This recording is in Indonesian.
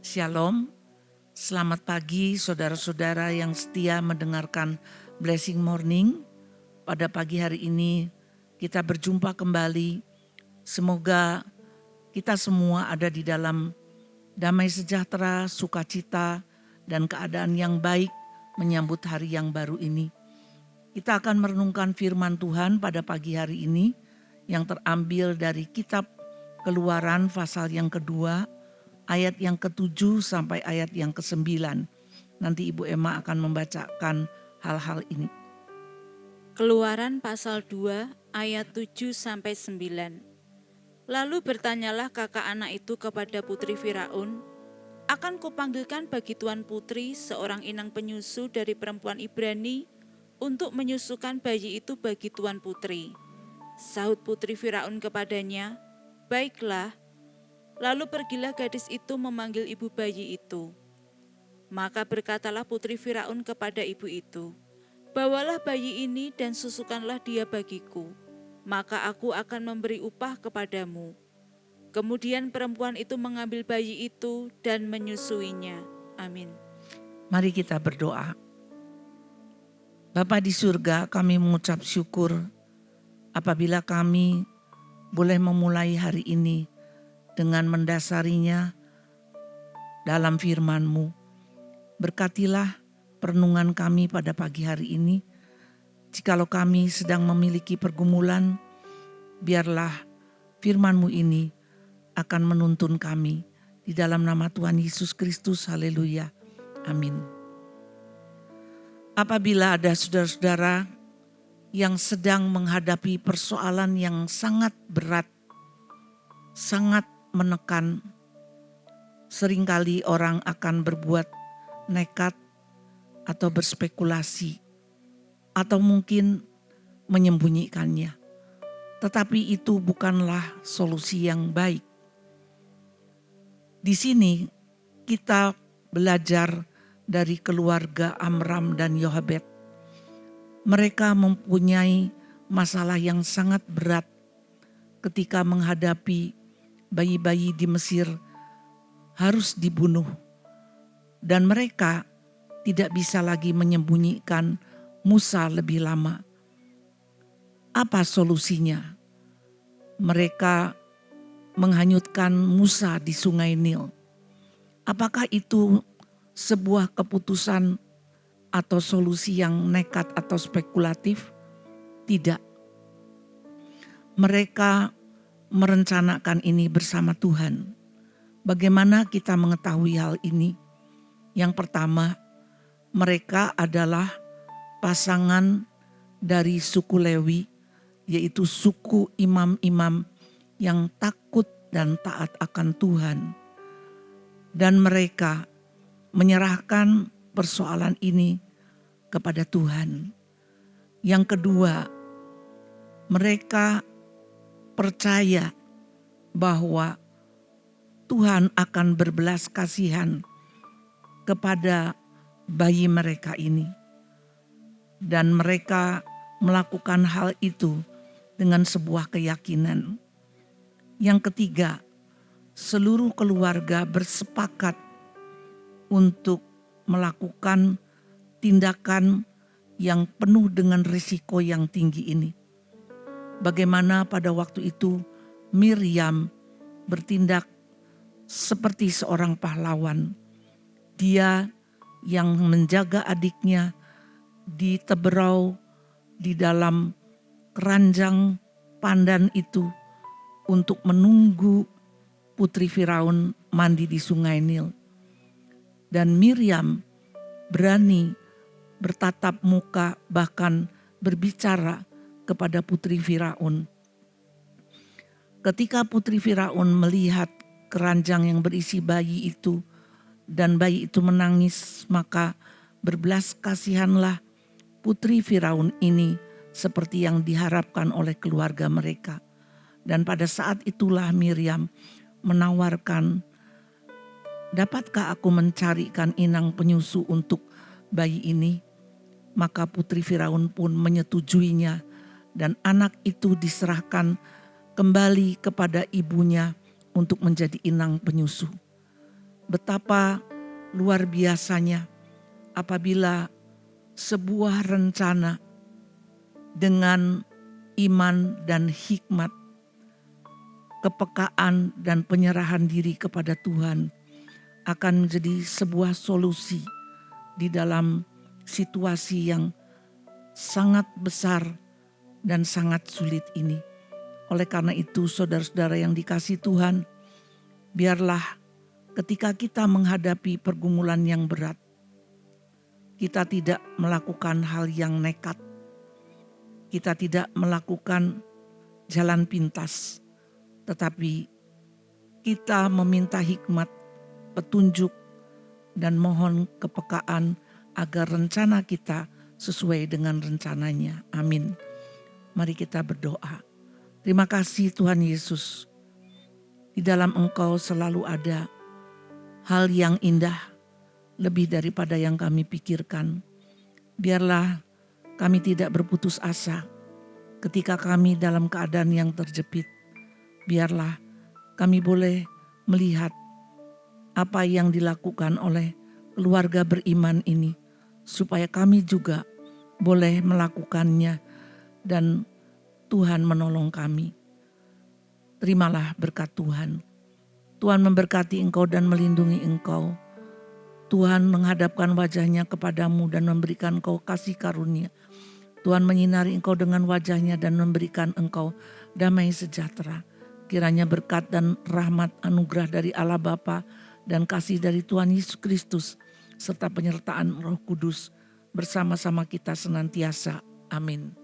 Shalom, selamat pagi saudara-saudara yang setia mendengarkan Blessing Morning. Pada pagi hari ini kita berjumpa kembali. Semoga kita semua ada di dalam damai sejahtera, sukacita, dan keadaan yang baik menyambut hari yang baru ini. Kita akan merenungkan firman Tuhan pada pagi hari ini yang terambil dari kitab Keluaran pasal yang kedua, ayat yang ke-7 sampai ayat yang ke-9. Nanti Ibu Emma akan membacakan hal-hal ini. Keluaran pasal 2 ayat 7 sampai 9. Lalu bertanyalah kakak anak itu kepada putri Firaun, "Akan kupanggilkan bagi tuan putri seorang inang penyusu dari perempuan Ibrani untuk menyusukan bayi itu bagi tuan putri." Sahut putri Firaun kepadanya, "Baiklah." Lalu pergilah gadis itu memanggil ibu bayi itu. Maka berkatalah putri Firaun kepada ibu itu, "Bawalah bayi ini dan susukanlah dia bagiku, maka aku akan memberi upah kepadamu." Kemudian perempuan itu mengambil bayi itu dan menyusuinya. Amin. Mari kita berdoa. Bapa di surga, kami mengucap syukur apabila kami boleh memulai hari ini dengan mendasarinya dalam firman-Mu. Berkatilah perenungan kami pada pagi hari ini. Jikalau kami sedang memiliki pergumulan, biarlah firman-Mu ini akan menuntun kami. Di dalam nama Tuhan Yesus Kristus, haleluya, amin. Apabila ada saudara-saudara yang sedang menghadapi persoalan yang sangat berat, sangat menekan, seringkali orang akan berbuat nekat atau berspekulasi, atau mungkin menyembunyikannya. Tetapi itu bukanlah solusi yang baik. Di sini kita belajar dari keluarga Amram dan Yohabed. Mereka mempunyai masalah yang sangat berat ketika menghadapi bayi-bayi di Mesir harus dibunuh. Dan mereka tidak bisa lagi menyembunyikan Musa lebih lama. Apa solusinya? Mereka menghanyutkan Musa di sungai Nil. Apakah itu sebuah keputusan atau solusi yang nekat atau spekulatif? Tidak. Mereka merencanakan ini bersama Tuhan. Bagaimana kita mengetahui hal ini? Yang pertama, mereka adalah pasangan dari suku Lewi, yaitu suku imam-imam yang takut dan taat akan Tuhan. Dan mereka menyerahkan persoalan ini kepada Tuhan. Yang kedua, mereka percaya bahwa Tuhan akan berbelas kasihan kepada bayi mereka ini. Dan mereka melakukan hal itu dengan sebuah keyakinan. Yang ketiga, seluruh keluarga bersepakat untuk melakukan tindakan yang penuh dengan risiko yang tinggi ini. Bagaimana pada waktu itu Miriam bertindak seperti seorang pahlawan. Dia yang menjaga adiknya diteberau di dalam keranjang pandan itu untuk menunggu putri Firaun mandi di sungai Nil. Dan Miriam berani bertatap muka, bahkan berbicara kepada putri Firaun. Ketika putri Firaun melihat keranjang yang berisi bayi itu dan bayi itu menangis, maka berbelas kasihanlah putri Firaun ini seperti yang diharapkan oleh keluarga mereka. Dan pada saat itulah Miriam menawarkan, "Dapatkah aku mencarikan inang penyusu untuk bayi ini?" Maka putri Firaun pun menyetujuinya dan anak itu diserahkan kembali kepada ibunya untuk menjadi inang penyusu. betapa luar biasanya apabila sebuah rencana dengan iman dan hikmat, kepekaan dan penyerahan diri kepada Tuhan akan menjadi sebuah solusi di dalam situasi yang sangat besar dan sangat sulit ini. Oleh karena itu, saudara-saudara yang dikasihi Tuhan, biarlah ketika kita menghadapi pergumulan yang berat, kita tidak melakukan hal yang nekat. Kita tidak melakukan jalan pintas, tetapi kita meminta hikmat, petunjuk, dan mohon kepekaan agar rencana kita sesuai dengan rencananya. Amin. Mari kita berdoa. Terima kasih Tuhan Yesus. Di dalam Engkau selalu ada hal yang indah, lebih daripada yang kami pikirkan. Biarlah kami tidak berputus asa ketika kami dalam keadaan yang terjepit. Biarlah kami boleh melihat apa yang dilakukan oleh keluarga beriman ini, supaya kami juga boleh melakukannya dan Tuhan menolong kami. Terimalah berkat Tuhan. Tuhan memberkati engkau dan melindungi engkau. Tuhan menghadapkan wajahnya kepadamu dan memberikan engkau kasih karunia. Tuhan menyinari engkau dengan wajahnya dan memberikan engkau damai sejahtera. Kiranya berkat dan rahmat anugerah dari Allah Bapa dan kasih dari Tuhan Yesus Kristus serta penyertaan Roh Kudus bersama-sama kita senantiasa. Amin.